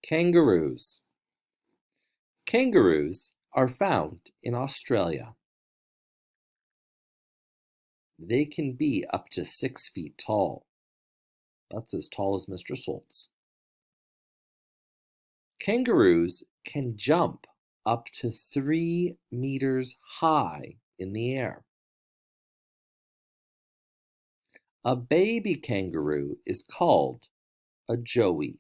Kangaroos. Kangaroos are found in Australia. They can be up to 6 feet tall. That's as tall as Mr. Schultz. Kangaroos can jump up to 3 meters high in the air. A baby kangaroo is called a joey.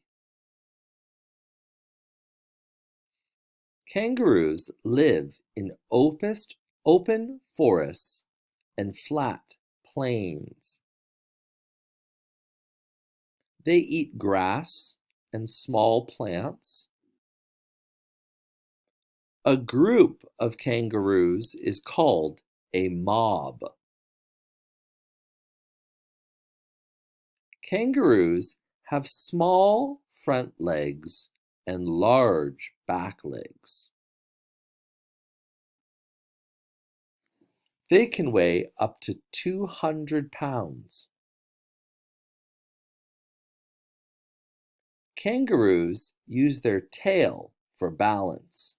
Kangaroos live in open forests and flat plains. They eat grass and small plants. A group of kangaroos is called a mob. Kangaroos have small front legs and large back legs. They can weigh up to 200 pounds. Kangaroos use their tail for balance.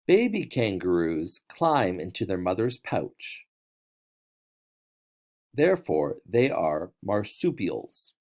Baby kangaroos climb into their mother's pouch. Therefore, they are marsupials.